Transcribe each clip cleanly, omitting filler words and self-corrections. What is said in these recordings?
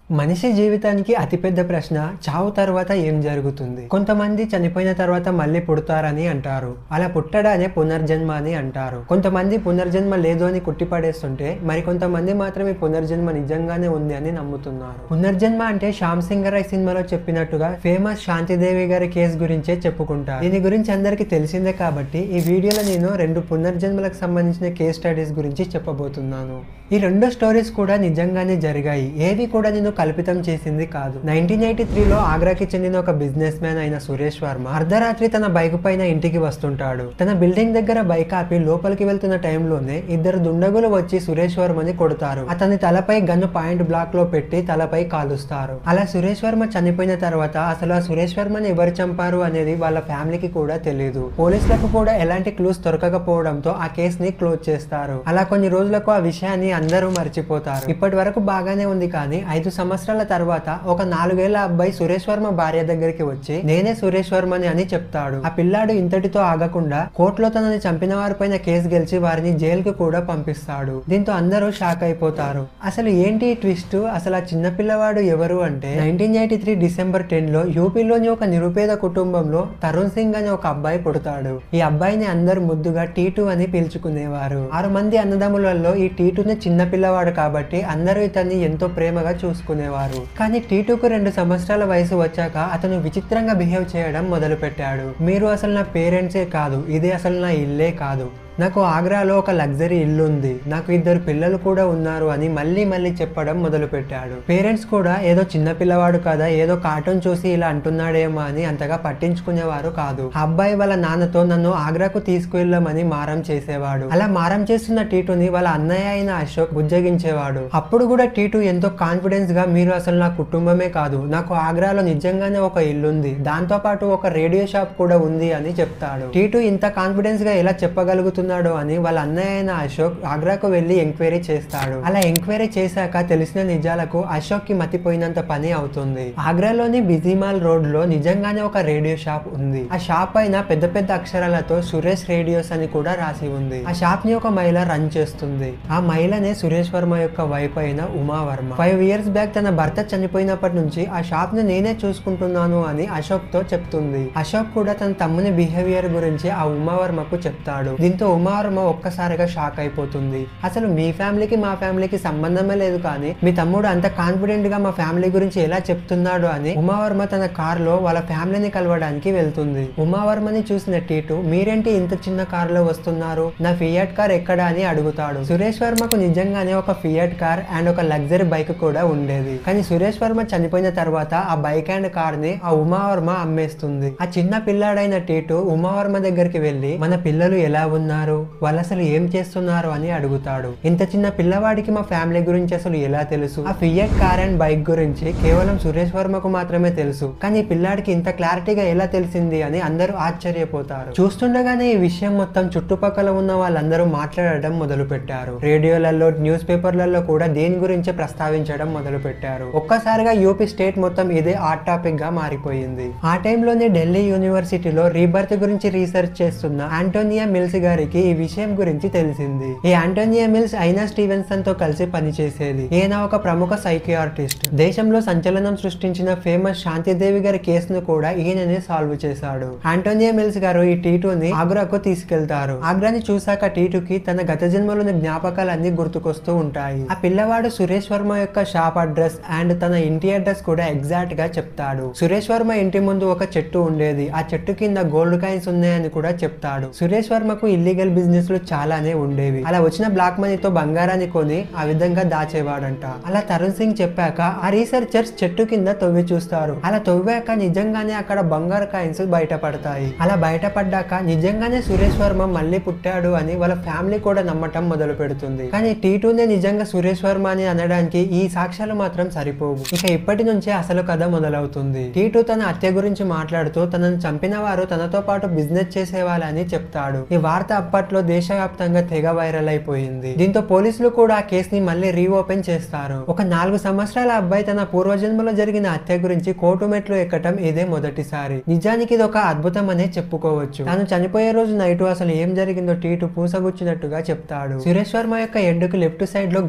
మనిషి జీవితానికి అతిపెద్ద ప్రశ్న చావు తర్వాత ఏం జరుగుతుంది. కొంతమంది చనిపోయిన తర్వాత మళ్ళీ పుడతారని అంటారు. అలా పుట్టడానే పునర్జన్మ అని అంటారు. కొంతమంది పునర్జన్మ లేదు అని కుట్టిపడేస్తుంటే మరికొంతమంది మాత్రం ఈ పునర్జన్మ నిజంగానే ఉంది అని నమ్ముతున్నారు. పునర్జన్మ అంటే శ్యామ్ సింగ్ రాయ్ సినిమాలో చెప్పినట్టుగా ఫేమస్ శాంతిదేవి గారి కేసు గురించే చెప్పుకుంటారు. దీని గురించి అందరికీ తెలిసిందే కాబట్టి ఈ వీడియోలో నేను 2 పునర్జన్మలకు సంబంధించిన కేస్ స్టడీస్ గురించి చెప్పబోతున్నాను. ఈ 2 స్టోరీస్ కూడా నిజంగానే జరిగాయి. ఏవి కూడా నేను కల్పితం చేసింది కాదు. 1983లో ఆగ్రాకి చెందిన ఒక బిజినెస్ మ్యాన్ అయిన సురేష్ వర్మ అర్ధరాత్రి తన బైక్ పైన ఇంటికి వస్తుంటాడు. తన బిల్డింగ్ దగ్గర బైక్ ఆపి లోపలికి వెళ్తున్న టైంలోనే 2 దుండగులు వచ్చి సురేష్ వర్మని కొడతారు. అతని తలపై గన్ను పాయింట్ బ్లాక్ లో పెట్టి తలపై కాలుస్తారు. అలా సురేష్ వర్మ చనిపోయిన తర్వాత అసలు ఆ సురేష్ వర్మని ఎవరు చంపారు అనేది వాళ్ళ ఫ్యామిలీకి కూడా తెలియదు. పోలీసులకు కూడా ఎలాంటి క్లూస్ దొరకకపోవడంతో ఆ కేస్ ని క్లోజ్ చేస్తారు. అలా కొన్ని రోజులకు ఆ విషయాన్ని అందరూ మర్చిపోతారు. ఇప్పటి వరకు బాగానే ఉంది. కానీ 5 సంవత్సరాల తర్వాత ఒక 4 ఏళ్ల అబ్బాయి సురేష్ వర్మ భార్య దగ్గరికి వచ్చి నేనే సురేష్ వర్మని అని చెప్తాడు. ఆ పిల్లాడు ఇంతటితో ఆగకుండా కోర్టులో తనని చంపిన వారిపైన కేసు గెలిచి వారిని జైలుకి కూడా పంపిస్తాడు. దీంతో అందరూ షాక్ అయిపోతారు. అసలు ఏంటి ట్విస్ట్? అసలు ఆ చిన్న పిల్లవాడు ఎవరు అంటే 1983 డిసెంబర్ 10లో యూపీలోని ఒక నిరుపేద కుటుంబంలో తరుణ్ సింగ్ అనే ఒక అబ్బాయి పుడతాడు. ఈ అబ్బాయిని అందరు ముద్దుగా టీటు అని పిలుచుకునేవారు. 6 మంది అన్నదమ్ములలో ఈ టీటుని చిన్న పిల్లవాడు కాబట్టి అందరూ ఇతన్ని ఎంతో ప్రేమగా చూసుకునేవారు. కానీ టీటుకు 2 సంవత్సరాల వయసు వచ్చాక అతను విచిత్రంగా బిహేవ్ చేయడం మొదలు పెట్టాడు. మీరు అసలు నా పేరెంట్సే కాదు, ఇది అసలు నా ఇల్లే కాదు, నాకు ఆగ్రాలో ఒక లగ్జరీ ఇల్లు ఉంది, నాకు 2 పిల్లలు కూడా ఉన్నారు అని మళ్ళీ చెప్పడం మొదలు పెట్టాడు. పేరెంట్స్ కూడా ఏదో చిన్న పిల్లవాడు కదా, ఏదో కార్టూన్ చూసి ఇలా అంటున్నాడేమో అని అంతగా పట్టించుకునేవారు కాదు. ఆ అబ్బాయి వాళ్ళ నాన్నతో నన్ను ఆగ్రాకు తీసుకువెళ్ళమని మారం చేసేవాడు. అలా మారం చేస్తున్న టీటుని వాళ్ళ అన్నయ్య అయిన అశోక్ బుజ్జగించేవాడు. అప్పుడు కూడా టీటు ఎంతో కాన్ఫిడెన్స్ గా మీరు అసలు నా కుటుంబమే కాదు, నాకు ఆగ్రాలో నిజంగానే ఒక ఇల్లు ఉంది, దాంతో పాటు ఒక రేడియో షాప్ కూడా ఉంది అని చెప్తాడు. టీటు ఇంత కాన్ఫిడెన్స్ గా ఎలా చెప్పగలుగుతుంది అని వాళ్ళ అన్నయ్య అయిన అశోక్ ఆగ్రాకు వెళ్లి ఎంక్వైరీ చేస్తాడు. అలా ఎంక్వైరీ చేశాక తెలిసిన నిజాలకు అశోక్ కి మతిపోయినంత పని అవుతుంది. ఆగ్రాలోని బిజీమాల్ రోడ్ లో నిజంగానే ఒక రేడియో షాప్ ఉంది. ఆ షాప్ పైన పెద్ద అక్షరాలతో సురేష్ రేడియోస్ అని కూడా రాసి ఉంది. ఆ షాప్ ని ఒక మహిళ రన్ చేస్తుంది. ఆ మహిళనే సురేష్ వర్మ యొక్క వైఫ్ అయిన ఉమా వర్మ. 5 ఇయర్స్ బ్యాక్ తన భర్త చనిపోయినప్పటి నుంచి ఆ షాప్ ని నేనే చూసుకుంటున్నాను అని అశోక్ తో చెప్తుంది. అశోక్ కూడా తన తమ్ముని బిహేవియర్ గురించి ఆ ఉమా వర్మకు చెప్తాడు. దీంతో ఉమావర్మ ఒక్కసారిగా షాక్ అయిపోతుంది. అసలు మీ ఫ్యామిలీకి మా ఫ్యామిలీకి సంబంధమే లేదు, కానీ మీ తమ్ముడు అంత కాన్ఫిడెంట్ గా మా ఫ్యామిలీ గురించి ఎలా చెప్తున్నాడు అని ఉమావర్మ తన కార్ లో వాళ్ళ ఫ్యామిలీని కలవడానికి వెళ్తుంది. ఉమావర్మని చూసిన టీటు మీరేంటి ఇంత చిన్న కార్ లో వస్తున్నారు, నా ఫియాట్ కార్ ఎక్కడా అని అడుగుతాడు. సురేష్ వర్మకు నిజంగానే ఒక ఫియాట్ కార్ అండ్ ఒక లగ్జరీ బైక్ కూడా ఉండేది. కానీ సురేష్ వర్మ చనిపోయిన తర్వాత ఆ బైక్ అండ్ కార్ ని ఆ ఉమావర్మ అమ్మేస్తుంది. ఆ చిన్న పిల్లాడైన టీటు ఉమావర్మ దగ్గరికి వెళ్లి మన పిల్లలు ఎలా ఉన్నారు, వాళ్ళు అసలు ఏం చేస్తున్నారు అని అడుగుతాడు. ఇంత చిన్న పిల్లవాడికి మా ఫ్యామిలీ గురించి అసలు ఎలా తెలుసు? ఆ ఫియట్ కార్ అండ్ బైక్ గురించి కేవలం సురేష్ వర్మకు మాత్రమే తెలుసు, కానీ ఈ పిల్లాడికి ఇంత క్లారిటీగా ఎలా తెలిసింది అని అందరూ ఆశ్చర్యపోతారు. చూస్తుండగానే ఈ విషయం మొత్తం చుట్టుపక్కల ఉన్న వాళ్ళందరూ మాట్లాడడం మొదలు పెట్టారు. రేడియోలలో, న్యూస్ పేపర్లలో కూడా దేని గురించి ప్రస్తావించడం మొదలు పెట్టారు. ఒక్కసారిగా యూపీ స్టేట్ మొత్తం ఇదే హాట్ టాపిక్ గా మారిపోయింది. ఆ టైంలోనే ఢిల్లీ యూనివర్సిటీలో రీబర్త్ గురించి రీసెర్చ్ చేస్తున్న ఆంటోనియా మిల్స్ గారికి ఈ విషయం గురించి తెలిసింది. ఈ ఆంటోనియా మిల్స్ ఐనా స్టీవెన్సన్ తో కలిసి పనిచేసేది. ఈయన ఒక ప్రముఖ సైకియాట్రిస్ట్. దేశంలో సంచలనం సృష్టించిన ఫేమస్ శాంతిదేవి గారి కేసును కూడా ఈయననే సాల్వ్ చేశాడు. ఆంటోనియా మిల్స్ గారు ఈ టీటుని ఆగ్రాకు తీసుకెళ్తారు. ఆగ్రాని చూశాక టీటుకి తన గత జన్మలోని జ్ఞాపకాలన్నీ గుర్తుకొస్తూ ఉంటాయి. ఆ పిల్లవాడు సురేష్ వర్మ యొక్క షాప్ అడ్రస్ అండ్ తన ఇంటి అడ్రస్ కూడా ఎగ్జాక్ట్ గా చెప్తాడు. సురేష్ వర్మ ఇంటి ముందు ఒక చెట్టు ఉండేది, ఆ చెట్టు కింద గోల్డ్ కాయిన్స్ ఉన్నాయని కూడా చెప్తాడు. సురేష్ వర్మకు ఇల్లీగల్ బిజినెస్ లు చాలానే ఉండేవి. అలా వచ్చిన బ్లాక్ మనీతో బంగారాన్ని కొని ఆ విధంగా దాచేవాడంట. అలా తరుణ్ సింగ్ చెప్పాక ఆ రీసెర్చర్స్ చెట్టు కింద తవ్వి చూస్తారు. అలా తవ్వాక నిజంగానే అక్కడ బంగారు కాయిన్స్ బయటపడతాయి. అలా బయటపడ్డాక నిజంగానే సురేష్ వర్మ మళ్ళీ పుట్టాడు అని వాళ్ళ ఫ్యామిలీ కూడా నమ్మటం మొదలు పెడుతుంది. కానీ టీటూనే నిజంగా సురేష్ వర్మ అని అనడానికి ఈ సాక్ష్యాలు మాత్రం సరిపోవు. ఇక ఇప్పటి నుంచే అసలు కథ మొదలవుతుంది. టీటు తన హత్య గురించి మాట్లాడుతూ తనను చంపిన వారు తనతో పాటు బిజినెస్ చేసేవాళ్ళని చెప్తాడు. ఈ వార్త అప్పట్లో దేశవ్యాప్తంగా తెగ వైరల్ అయిపోయింది. దీంతో పోలీసులు కూడా ఆ కేసుని మళ్ళీ రీఓపెన్ చేస్తారు. ఒక 4 సంవత్సరాల అబ్బాయి తన పూర్వజన్మలో జరిగిన హత్య గురించి కోర్టు మెట్లు ఎక్కటం ఇదే మొదటిసారి. నిజానికి ఇది ఒక అద్భుతం అనే చెప్పుకోవచ్చు. తాను చనిపోయే రోజు నైట్ అసలు ఏం జరిగిందో టీటు పూసగుచ్చినట్టుగా చెప్తాడు. సురేష్ వర్మ యొక్క ఎండుకు లెఫ్ట్ సైడ్ లో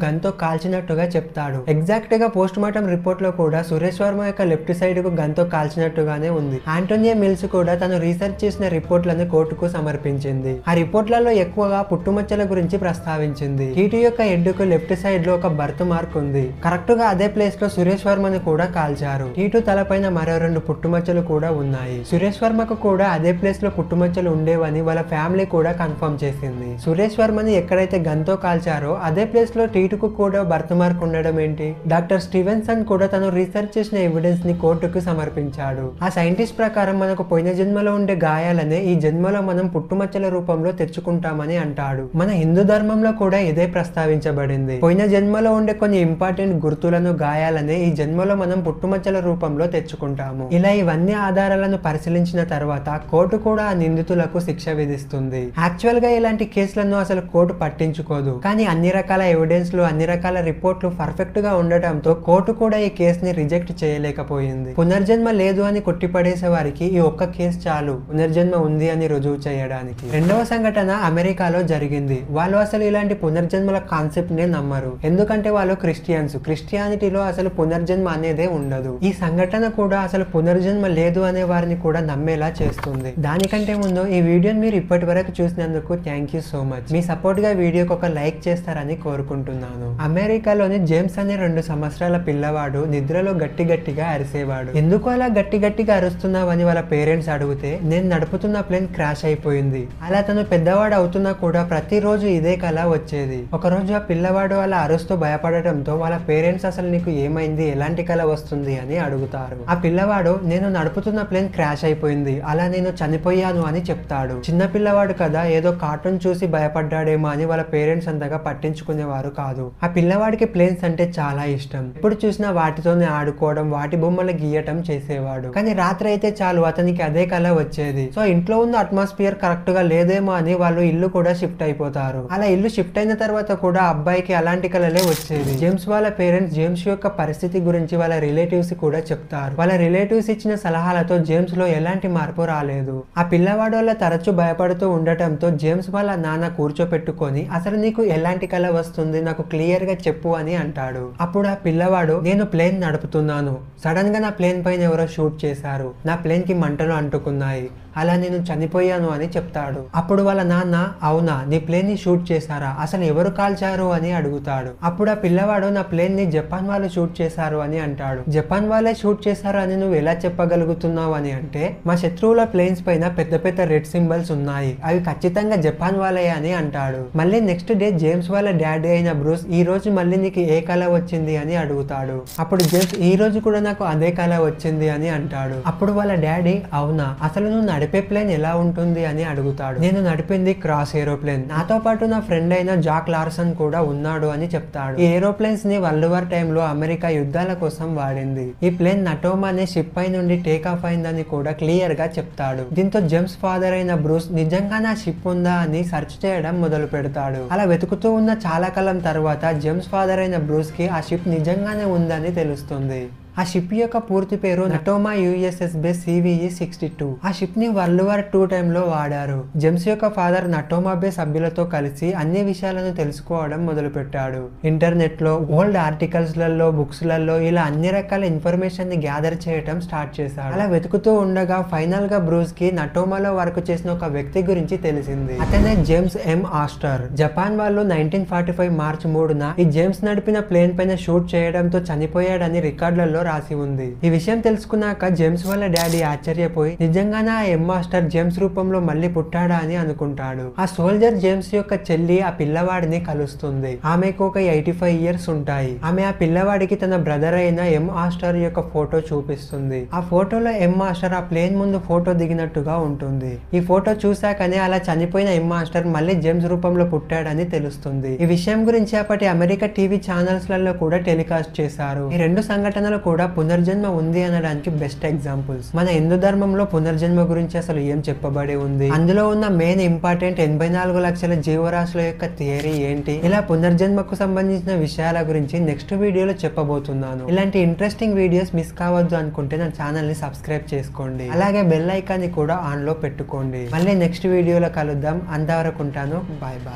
గన్తో కాల్చినట్టుగా చెప్తాడు. ఎగ్జాక్ట్ గా పోస్ట్ మార్టం రిపోర్ట్ లో కూడా సురేష్ వర్మ యొక్క లెఫ్ట్ సైడ్ కు గన్తో కాల్చినట్టుగానే ఉంది. ఆంటోనియా మిల్స్ కూడా తను రీసెర్చ్ చేసిన రిపోర్ట్లను కోర్టుకు సమర్పించింది. ఆ రిపోర్ట్లలో ఎక్కువగా పుట్టుమచ్చల గురించి ప్రస్తావించింది. టీటు యొక్క ఎడ్డుకు లెఫ్ట్ సైడ్ లో ఒక బర్త్ మార్క్ ఉంది. కరెక్ట్ గా అదే ప్లేస్ లో సురేష్ వర్మని కూడా కాల్చారు. టీటు తలపైన మరో 2 పుట్టుమచ్చలు కూడా ఉన్నాయి. సురేష్ వర్మకు కూడా అదే ప్లేస్ లో పుట్టుమచ్చలు ఉండేవని వాళ్ళ ఫ్యామిలీ కూడా కన్ఫర్మ్ చేసింది. సురేష్ వర్మని ఎక్కడైతే గన్తో కాల్చారో అదే ప్లేస్ లో టీటుకు కూడా బర్త్ మార్క్ ఉండడం ఏంటి? డాక్టర్ స్టీవెన్సన్ కూడా తను రీసెర్చ్ చేసిన ఎవిడెన్స్ ని కోర్టుకు సమర్పించాడు. ఆ సైంటిస్ట్ ప్రకారం మనకు పోయిన జన్మలో ఉండే గాయాలనే ఈ జన్మలో మనం పుట్టుమచ్చల రూపంలో తెచ్చుకుంటామని అంటాడు. మన హిందూ ధర్మంలో కూడా ఇదే ప్రస్తావించబడింది. పోయిన జన్మలో ఉండే కొన్ని ఇంపార్టెంట్ గుర్తులను గాయాలనే ఈ జన్మలో మనం పుట్టుమచ్చల రూపంలో తెచ్చుకుంటాము. ఇలా ఇవన్నీ ఆధారాలను పరిశీలించిన తర్వాత కోర్టు కూడా ఆ నిందితులకు శిక్ష విధిస్తుంది. యాక్చువల్ గా ఇలాంటి కేసులను అసలు కోర్టు పట్టించుకోదు. కానీ అన్ని రకాల ఎవిడెన్స్ లు అన్ని రకాల రిపోర్ట్లు పర్ఫెక్ట్ గా ఉండటంతో కోర్టు కూడా ఈ కేసుని రిజెక్ట్ చేయలేకపోయింది. పునర్జన్మ లేదు అని కొట్టిపడేసే వారికి ఈ ఒక్క కేసు చాలు పునర్జన్మ ఉంది అని రుజువు చేయడానికి. రెండవ సంఘటన అమెరికాలో జరిగింది. వాళ్ళు అసలు ఇలాంటి పునర్జన్మల కాన్సెప్ట్ నే నమ్మరు. ఎందుకంటే వాళ్ళు క్రిస్టియన్స్. క్రిస్టియానిటీలో అసలు పునర్జన్మ అనేదే ఉండదు. ఈ సంఘటన కూడా అసలు పునర్జన్మ లేదు అనే వారిని కూడా నమ్మేలా చేస్తుంది. దానికంటే ముందు ఈ వీడియోని మీరు ఇప్పటి వరకు చూసినందుకు thank you so much. Me support గా వీడియోకి ఒక లైక్ చేస్తారని కోరుకుంటున్నాను. అమెరికాలోని జేమ్స్ అనే 2 సంవత్సరాల పిల్లవాడు నిద్రలో గట్టిగా అరిసేవాడు. ఎందుకు అలా గట్టిగా అరుస్తున్నావని వాళ్ళ పేరెంట్స్ అడిగితే నేను నడుపుతున్న ప్లేన్ క్రాష్ అయిపోయింది. అలా తను పెద్దవాడు అవుతున్నా కూడా ప్రతిరోజు ఇదే కళ వచ్చేది. ఒక రోజు ఆ పిల్లవాడు అలా అరుస్తూ భయపడటంతో వాళ్ళ పేరెంట్స్ అసలు నీకు ఏమైంది, ఎలాంటి కళ వస్తుంది అని అడుగుతారు. ఆ పిల్లవాడు నేను నడుపుతున్న ప్లేన్ క్రాష్ అయిపోయింది, అలా నేను చనిపోయాను అని చెప్తాడు. చిన్న పిల్లవాడు కదా, ఏదో కార్టూన్ చూసి భయపడ్డాడేమో అని వాళ్ళ పేరెంట్స్ అంతగా పట్టించుకునేవారు కాదు. ఆ పిల్లవాడికి ప్లేన్స్ అంటే చాలా ఇష్టం. ఎప్పుడు చూసినా వాటితోనే ఆడుకోవడం, వాటి బొమ్మలు గీయటం చేసేవాడు. కానీ రాత్రి అయితే చాలు అతనికి అదే కళ వచ్చేది. సో ఇంట్లో ఉన్న అట్మాస్ఫియర్ కరెక్ట్ గా లేదేమో అని వాళ్ళు ఇల్లు కూడా షిఫ్ట్ అయిపోతారు. అలా ఇల్లు షిఫ్ట్ అయిన తర్వాత కూడా అబ్బాయికి అలాంటి కళలే వచ్చేది. జేమ్స్ వాళ్ళ పేరెంట్స్ జేమ్స్ యొక్క పరిస్థితి గురించి వాళ్ళ రిలేటివ్స్ కూడా చెప్తారు. వాళ్ళ రిలేటివ్స్ ఇచ్చిన సలహాలతో జేమ్స్ లో ఎలాంటి మార్పు రాలేదు. ఆ పిల్లవాడు వల్ల తరచూ భయపడుతూ ఉండటంతో జేమ్స్ వాళ్ళ నాన్న కూర్చోపెట్టుకొని అసలు నీకు ఎలాంటి కళ వస్తుంది నాకు క్లియర్ గా చెప్పు అని అంటాడు. అప్పుడు ఆ పిల్లవాడు నేను ప్లేన్ నడుపుతున్నాను, సడన్ గా నా ప్లేన్ పైన ఎవరో షూట్ చేశారు, నా ప్లేన్ కి మంటలు అంటుకున్నాయి, అలా నేను చనిపోయాను అని చెప్తాడు. అప్పుడు వాళ్ళ నాన్న అవునా నీ ప్లేన్ ని షూట్ చేశారా, అసలు ఎవరు కాల్చారు అని అడుగుతాడు. అప్పుడు ఆ పిల్లవాడు నా ప్లేన్ ని జపాన్ వాళ్ళు షూట్ చేశారు అని అంటాడు. జపాన్ వాళ్ళే షూట్ చేశారు అని నువ్వు ఎలా చెప్పగలుగుతున్నావు అని అంటే మా శత్రువుల ప్లేన్స్ పైన పెద్ద రెడ్ సింబల్స్ ఉన్నాయి, అవి ఖచ్చితంగా జపాన్ వాళ్ళే అని అంటాడు. మళ్ళీ నెక్స్ట్ డే జేమ్స్ వాళ్ళ డాడీ అయిన బ్రూస్ ఈ రోజు మళ్ళీ నీకు ఏ కళ వచ్చింది అని అడుగుతాడు. అప్పుడు జేమ్స్ ఈ రోజు కూడా నాకు అదే కళ వచ్చింది అని అంటాడు. అప్పుడు వాళ్ళ డాడీ అవునా అసలు నువ్వు నడిపే ప్లేన్ ఎలా ఉంటుంది అని అడుగుతాడు. నేను నడిపింది క్రాస్ ఏరోప్లేన్, నాతో పాటు నా ఫ్రెండ్ అయిన జాక్ లార్సన్ కూడా ఉన్నాడు అని చెప్తాడు. ఈ ఏరోప్లేన్స్ ని వరల్డ్ వార్ టైంలో అమెరికా యుద్ధాల కోసం వాడింది. ఈ ప్లేన్ నటోమా అనే షిప్ పై నుండి టేక్ ఆఫ్ అయిందని కూడా క్లియర్ గా చెప్తాడు. దీంతో జేమ్స్ ఫాదర్ అయిన బ్రూస్ నిజంగా నా షిప్ ఉందా అని సెర్చ్ చేయడం మొదలు పెడతాడు. అలా వెతుకుతూ ఉన్న చాలా కాలం తర్వాత జేమ్స్ ఫాదర్ అయిన బ్రూస్ కి ఆ షిప్ నిజంగానే ఉందని తెలుస్తుంది. ఆ షిప్ యొక్క పూర్తి పేరు నటోమా యుఎస్ఎస్ బేస్ CVE-62. ఆ షిప్ ని వరల్డ్ వార్ 2 టైంలో వాడారు. జేమ్స్ యొక్క ఫాదర్ నటోమా బే సభ్యులతో కలిసి అన్ని విషయాలను తెలుసుకోవడం మొదలు పెట్టాడు. ఇంటర్నెట్ లో ఓల్డ్ ఆర్టికల్స్ లలో బుక్స్ లలో ఇలా అన్ని రకాల ఇన్ఫర్మేషన్ ని గ్యాదర్ చేయడం స్టార్ట్ చేశాడు. అలా వెతుకుతూ ఉండగా ఫైనల్ గా బ్రూస్ కి నటోమాలో వర్క్ చేసిన ఒక వ్యక్తి గురించి తెలిసింది. అతనే జేమ్స్ M. ఆస్టర్. జపాన్ వాళ్ళు 1945 మార్చి 3న ఈ జేమ్స్ నడిపిన ప్లేన్ పైన షూట్ చేయడంతో చనిపోయాడని రికార్డులలో రాసి ఉంది. ఈ విషయం తెలుసుకున్నాక జేమ్స్ వాళ్ళ డాడీ ఆశ్చర్యపోయి నిజంగానే ఆ ఎం మాస్టర్ జేమ్స్ రూపంలో మళ్ళీ పుట్టాడా అని అనుకుంటాడు. ఆ సోల్జర్ జేమ్స్ యొక్క చెల్లి ఆ పిల్లవాడిని కలుస్తుంది. ఆమెకు ఒక 85 ఇయర్స్ ఉంటాయి. ఆమె ఆ పిల్లవాడికి తన బ్రదర్ అయిన ఎం ఆస్టర్ యొక్క ఫోటో చూపిస్తుంది. ఆ ఫోటోలో ఎం మాస్టర్ ఆ ప్లేన్ ముందు ఫోటో దిగినట్టుగా ఉంటుంది. ఈ ఫోటో చూశాకనే అలా చనిపోయిన ఎం మాస్టర్ మళ్ళీ జేమ్స్ రూపంలో పుట్టాడని తెలుస్తుంది. ఈ విషయం గురించి అప్పటి అమెరికా టీవీ ఛానల్స్ లలో కూడా టెలికాస్ట్ చేశారు. ఈ 2 సంఘటనలు కూడా కూడా పునర్జన్మ ఉంది అనడానికి బెస్ట్ ఎగ్జాంపుల్స్. మన హిందూ ధర్మంలో పునర్జన్మ గురించి అసలు ఏం చెప్పబడి ఉంది, అందులో ఉన్న మెయిన్ ఇంపార్టెంట్ 84 లక్షల జీవరాశుల యొక్క థియరీ ఏంటి, ఇలా పునర్జన్మకు సంబంధించిన విషయాల గురించి నెక్స్ట్ వీడియోలో చెప్పబోతున్నాను. ఇలాంటి ఇంట్రెస్టింగ్ వీడియోస్ మిస్ కావద్దు అనుకుంటే నా ఛానల్ ని సబ్స్క్రైబ్ చేసుకోండి, అలాగే బెల్ ఐకాన్ ని కూడా ఆన్ లో పెట్టుకోండి. మళ్ళీ నెక్స్ట్ వీడియోలో కలుద్దాం. అంతవరకు ఉంటాను. Bye bye.